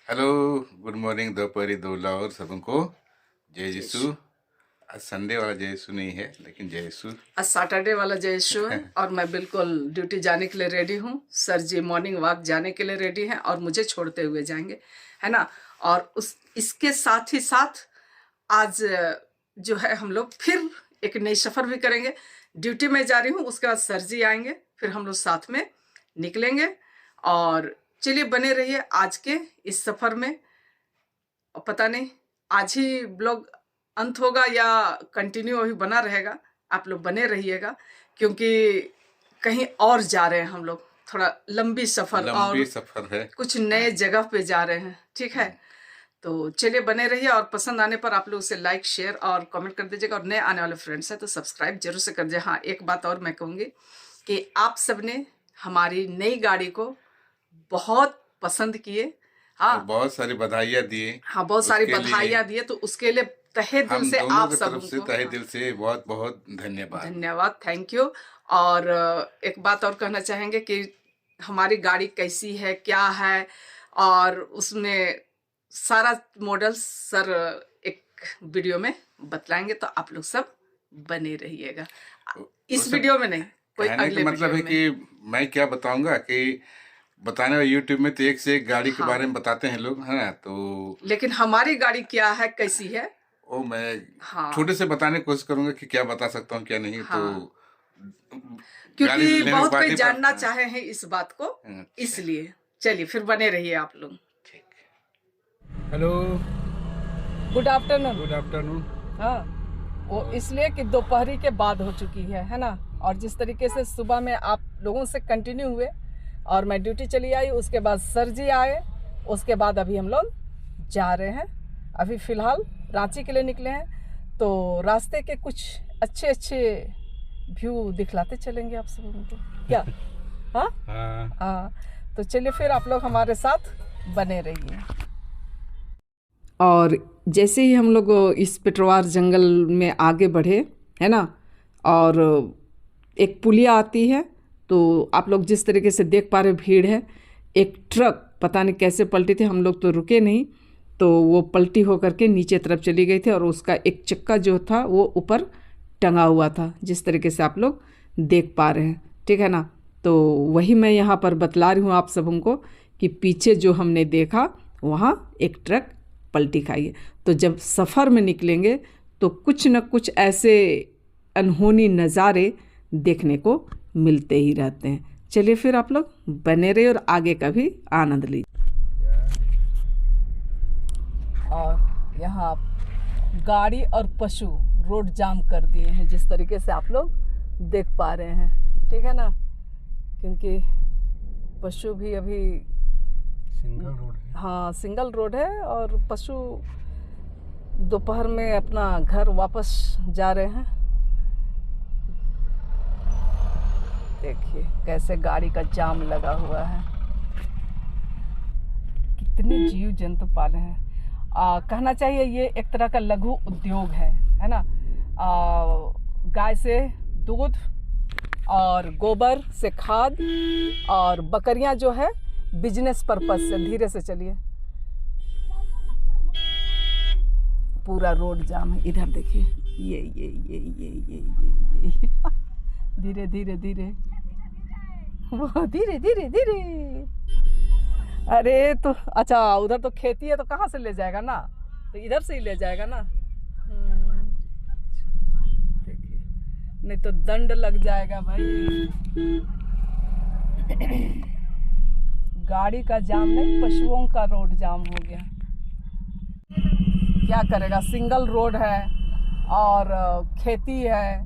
Hello, good morning, दोपहरी दोला और सबको जय यीशु। आज संडे वाला जय यीशु नहीं है, लेकिन जय यीशु। आज सैटरडे वाला जय यीशु है और मैं बिल्कुल ड्यूटी जाने के लिए रेडी हूँ। सर जी मॉर्निंग वॉक जाने के लिए रेडी हैं और मुझे छोड़ते हुए जाएंगे, है ना। और इसके साथ ही साथ आज जो है हम लोग फिर एक नई सफ़र भी करेंगे। ड्यूटी में जा रही हूँ, उसके बाद सर जी आएंगे, फिर हम लोग साथ में निकलेंगे। और चलिए बने रहिए आज के इस सफ़र में। पता नहीं आज ही ब्लॉग अंत होगा या कंटिन्यू अभी बना रहेगा। आप लोग बने रहिएगा क्योंकि कहीं और जा रहे हैं हम लोग, थोड़ा लंबी सफ़र और है, कुछ नए जगह पे जा रहे हैं, ठीक है। तो चलिए बने रहिए और पसंद आने पर आप लोग उसे लाइक शेयर और कमेंट कर दीजिएगा। और नए आने वाले फ्रेंड्स हैं तो सब्सक्राइब जरूर से कर दीजिए। हाँ, एक बात और मैं कहूँगी कि आप सबने हमारी नई गाड़ी को बहुत पसंद किए। हाँ, बहुत सारी बधाइयाँ दिए। हाँ, बहुत सारी बधाइयाँ दिए, तो उसके लिए तहे दिल से आप सबको तहे दिल से बहुत बहुत धन्यवाद, थैंक यू। और एक बात और कहना चाहेंगे कि हमारी गाड़ी कैसी है, क्या है, और उसमें सारा मॉडल सर एक वीडियो में बतलाएंगे, तो आप लोग सब बने रहिएगा। इस वीडियो में नहीं, कोई अगले मतलब है कि मैं क्या बताऊंगा कि बताने वाले यूट्यूब में तो एक से एक गाड़ी के बारे में बताते हैं लोग, है ना। तो लेकिन हमारी गाड़ी क्या है, कैसी है, वो मैं छोटे से बताने की कोशिश करूंगा कि क्या बता सकता हूँ क्या नहीं। तो क्योंकि बहुत कोई जानना चाहे हैं इस बात को, इसलिए चलिए फिर बने रहिए आप लोग। Hello, good afternoon. Good afternoon. हाँ, वो इसलिए कि दोपहरी के बाद हो चुकी है ना। और जिस तरीके से सुबह में आप लोगों से कंटिन्यू हुए और मैं ड्यूटी चली आई, उसके बाद सर जी आए, उसके बाद अभी हम लोग जा रहे हैं। अभी फ़िलहाल रांची के लिए निकले हैं, तो रास्ते के कुछ अच्छे अच्छे व्यू दिखलाते चलेंगे आप सब उनको, क्या? हाँ हाँ, तो चलिए फिर आप लोग हमारे साथ बने रहिए। और जैसे ही हम लोग इस पेटरवार जंगल में आगे बढ़े, है ना, और एक पुलिया आती है, तो आप लोग जिस तरीके से देख पा रहे भीड़ है। एक ट्रक पता नहीं कैसे पलटी थी, हम लोग तो रुके नहीं, तो वो पलटी होकर के नीचे तरफ चली गई थी और उसका एक चक्का जो था वो ऊपर टंगा हुआ था, जिस तरीके से आप लोग देख पा रहे हैं, ठीक है ना। तो वही मैं यहाँ पर बतला रही हूँ आप सबको कि पीछे जो हमने देखा वहाँ एक ट्रक पलटी खाई है। तो जब सफ़र में निकलेंगे तो कुछ न कुछ ऐसे अनहोनी नज़ारे देखने को मिलते ही रहते हैं। चलिए फिर आप लोग बने रहिए और आगे का भी आनंद लीजिए। और यहाँ गाड़ी और पशु रोड जाम कर दिए हैं, जिस तरीके से आप लोग देख पा रहे हैं, ठीक है ना। क्योंकि पशु भी अभी सिंगल रोड है। हाँ, सिंगल रोड है और पशु दोपहर में अपना घर वापस जा रहे हैं। देखिए कैसे गाड़ी का जाम लगा हुआ है। कितने जीव जंतु पाले हैं। कहना चाहिए ये एक तरह का लघु उद्योग है ना। गाय से दूध और गोबर से खाद, और बकरियां जो है बिजनेस पर्पस से। धीरे से चलिए, पूरा रोड जाम है। इधर देखिए, ये धीरे धीरे धीरे, वो धीरे धीरे धीरे। अरे तो अच्छा, उधर तो खेती है तो कहाँ से ले जाएगा ना, तो इधर से ही ले जाएगा ना। देखिए, नहीं तो दंड लग जाएगा भाई। गाड़ी का जाम नहीं, पशुओं का रोड जाम हो गया। क्या करेगा, सिंगल रोड है और खेती है,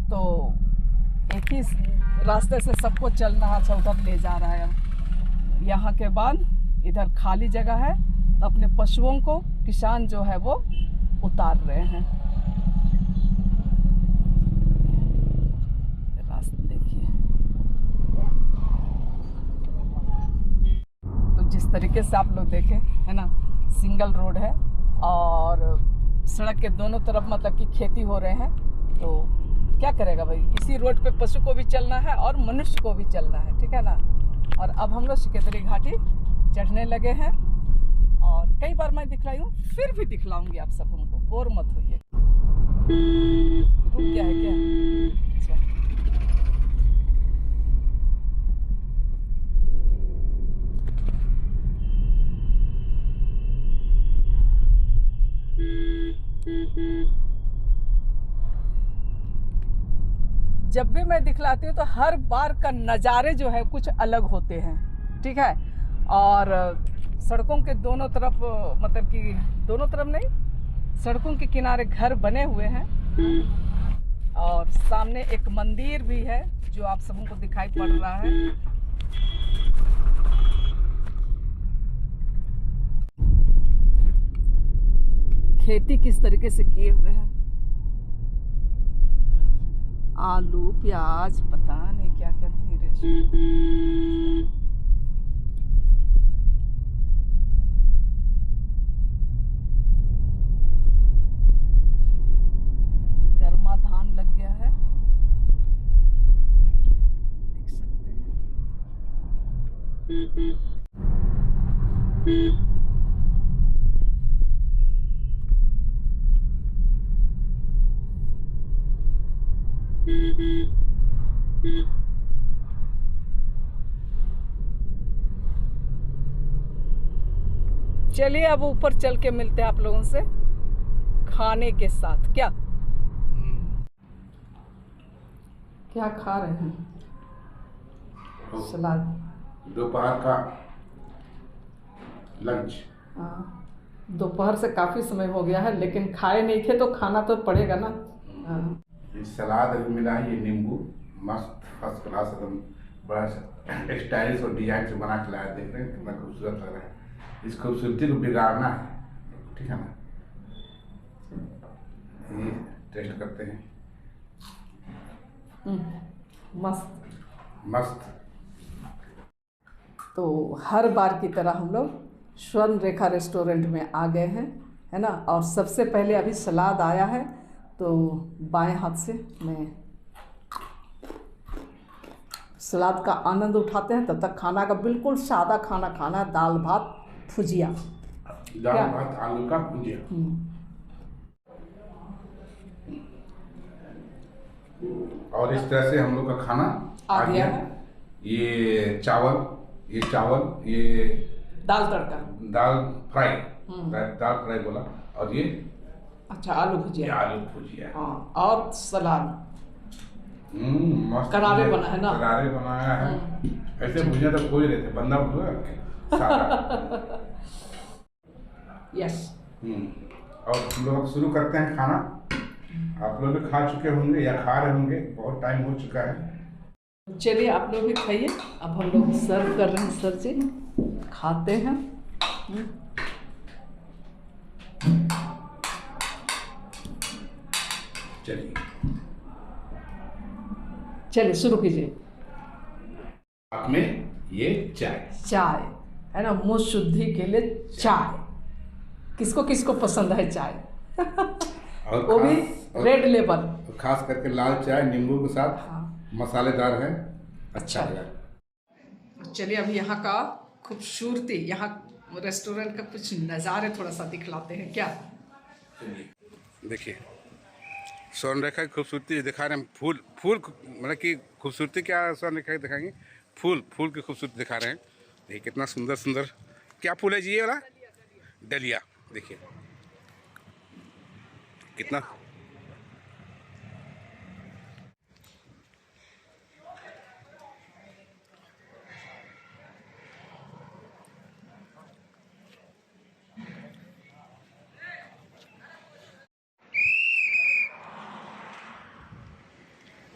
तो एक ही रास्ते से सबको चलना है। अच्छा, उधर ले जा रहा है। अब यहाँ के बाद इधर खाली जगह है, तो अपने पशुओं को किसान जो है वो उतार रहे हैं। रास्ते देखिए, तो जिस तरीके से आप लोग देखें, है ना, सिंगल रोड है और सड़क के दोनों तरफ मतलब कि खेती हो रहे हैं। तो क्या करेगा भाई, इसी रोड पे पशु को भी चलना है और मनुष्य को भी चलना है, ठीक है ना। और अब हम लोग सिकेतरी घाटी चढ़ने लगे हैं कई बार मैं दिखलाई हूँ, फिर भी दिखलाऊंगी आप सबों को, बोर मत होइए। रुक गया है क्या? अच्छा। जब भी मैं दिखलाती हूँ तो हर बार का नज़ारे जो है कुछ अलग होते हैं, ठीक है। और सड़कों के दोनों तरफ, मतलब कि दोनों तरफ नहीं, सड़कों के किनारे घर बने हुए हैं और सामने एक मंदिर भी है जो आप सबों को दिखाई पड़ रहा है। खेती किस तरीके से किए हुए हैं, आलू प्याज पता नहीं क्या क्या धीरे से। गर्मा धान लग गया है, देख सकते हैं। चलिए अब ऊपर चल के मिलते हैं आप लोगों से खाने के साथ। क्या क्या खा रहे हैं? सलाद, दोपहर का लंच। हाँ, दोपहर से काफ़ी समय हो गया है लेकिन खाए नहीं थे तो खाना तो पड़ेगा ना। हाँ। ये सलाद अभी मिला है, ये नींबू मस्त फर्स्ट क्लास एकदम बड़ा स्टाइलिश और डिजाइन से बना के लाया। देख रहे हैं कितना खूबसूरत लग रहा है। इस खूबसूरती को बिगाड़ना है, ठीक है ना। ये टेस्ट करते हैं। मस्त मस्त। तो हर बार की तरह हम लोग स्वर्ण रेखा रेस्टोरेंट में आ गए हैं, है ना। और सबसे पहले अभी सलाद आया है तो बाएं हाथ से मैं सलाद का आनंद उठाते हैं। तब तक खाना का बिल्कुल सादा खाना खाना है, दाल भात भुजिया। दाल भात आलू का भुजिया। और इस तरह से हम लोग का खाना आ गया है। ये चावल, ये दाल तड़का, दाल फ्राई, दाल फ्राई बोला। और ये अच्छा आलू भुजिया, आलू भुजिया, हाँ, और सलाद मस्त करारे बना है ना। करारे बनाया है। ऐसे भुजिया तो कोई रहते बंदा सादा। यस। और हम लोग शुरू करते हैं खाना। आप लोग भी खा चुके होंगे या खा रहे होंगे, बहुत टाइम हो चुका है। चलिए आप लोग भी खाइए। अब हम लोग सर्व कर रहे हैं सर जी, खाते हैं। चलिए शुरू कीजिए। आप में ये चाय है ना, मुंह शुद्धि के लिए चाय। किसको किसको पसंद है चाय और वो भी रेड लेबल, खास करके लाल चाय नींबू के साथ। हाँ। मसालेदार है, अच्छा लगा। चलिए अब यहाँ का खूबसूरती, यहाँ रेस्टोरेंट का कुछ नज़ारे थोड़ा सा दिखलाते हैं। क्या देखिए स्वर्ण रेखा की खूबसूरती दिखा रहे हैं। फूल मतलब कि खूबसूरती क्या स्वर्ण रेखा की दिखाएंगे, फूल की खूबसूरती दिखा रहे हैं। देखिए कितना सुंदर क्या फूल है जी, ये वाला डलिया। देखिए कितना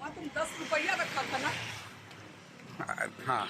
तुम 10 रुपया रखा था ना। हाँ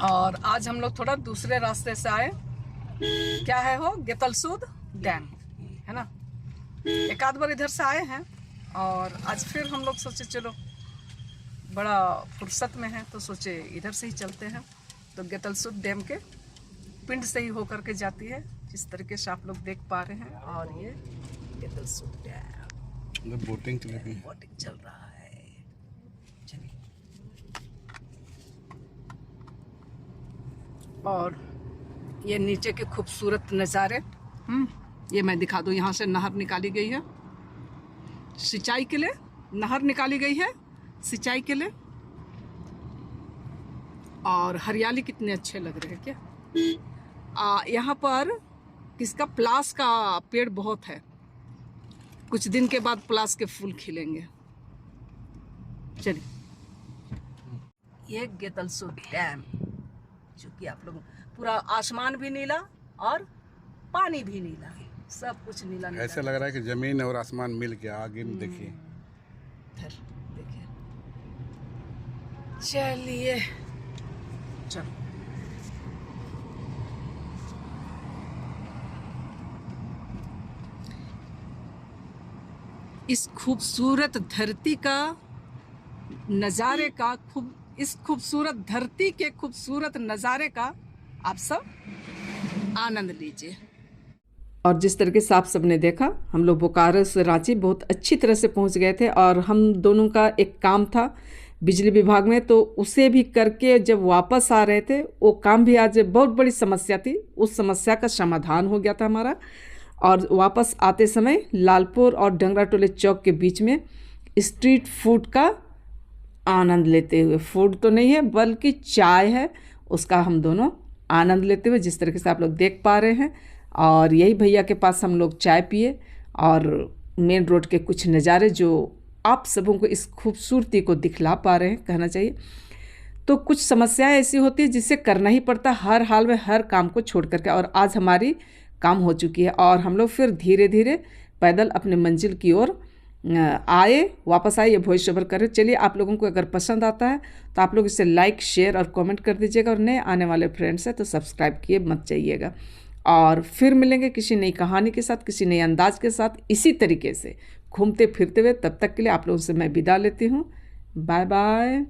और आज हम लोग थोड़ा दूसरे रास्ते से आए। क्या है वो गेतलसूद डैम, है ना। एक आध बार इधर से आए हैं और आज फिर हम लोग सोचे चलो बड़ा फुर्सत में है तो सोचे इधर से ही चलते हैं। तो गेतलसूद डैम के पिंड से ही होकर के जाती है, जिस तरीके से आप लोग देख पा रहे हैं। और ये गेतलसूर डैम बोटिंग चल रही है। बोटिंग चल रहा है। चलिए, और ये नीचे के खूबसूरत नज़ारे, ये मैं दिखा दूँ। यहाँ से नहर निकाली गई है सिंचाई के लिए, नहर निकाली गई है सिंचाई के लिए। और हरियाली कितने अच्छे लग रहे हैं क्या। यहाँ पर किसका प्लास का पेड़ बहुत है, कुछ दिन के बाद प्लास के फूल खिलेंगे। चलिए, ये गेतलसूर डैम, जो कि आप लोग पूरा आसमान भी नीला और पानी भी नीला, सब कुछ नीला नीला। ऐसा लग रहा है कि जमीन और आसमान मिल गया। आगे में देखिए, देखिए। चलिए, चलो। इस खूबसूरत धरती का नज़ारे का इस खूबसूरत धरती के खूबसूरत नज़ारे का आप सब आनंद लीजिए। और जिस तरीके से आप सबने देखा, हम लोग बोकारो से रांची बहुत अच्छी तरह से पहुंच गए थे। और हम दोनों का एक काम था बिजली विभाग में, तो उसे भी करके जब वापस आ रहे थे, वो काम भी आज बहुत बड़ी समस्या थी, उस समस्या का समाधान हो गया था हमारा। और वापस आते समय लालपुर और डंगरा टोले चौक के बीच में स्ट्रीट फूड का आनंद लेते हुए, फूड तो नहीं है बल्कि चाय है, उसका हम दोनों आनंद लेते हुए, जिस तरीके से आप लोग देख पा रहे हैं। और यही भैया के पास हम लोग चाय पिए और मेन रोड के कुछ नज़ारे जो आप सबों को इस खूबसूरती को दिखला पा रहे हैं, कहना चाहिए। तो कुछ समस्याएं ऐसी होती है जिससे करना ही पड़ता है हर हाल में, हर काम को छोड़ करके। और आज हमारी काम हो चुकी है और हम लोग फिर धीरे धीरे पैदल अपने मंजिल की ओर वापस आए, ये वॉइस ओवर करें। चलिए, आप लोगों को अगर पसंद आता है तो आप लोग इसे लाइक, शेयर और कमेंट कर दीजिएगा। और नए आने वाले फ्रेंड्स हैं तो सब्सक्राइब किए मत जाइएगा। और फिर मिलेंगे किसी नई कहानी के साथ, किसी नए अंदाज के साथ, इसी तरीके से घूमते फिरते हुए। तब तक के लिए आप लोगों से मैं विदा लेती हूँ। Bye bye.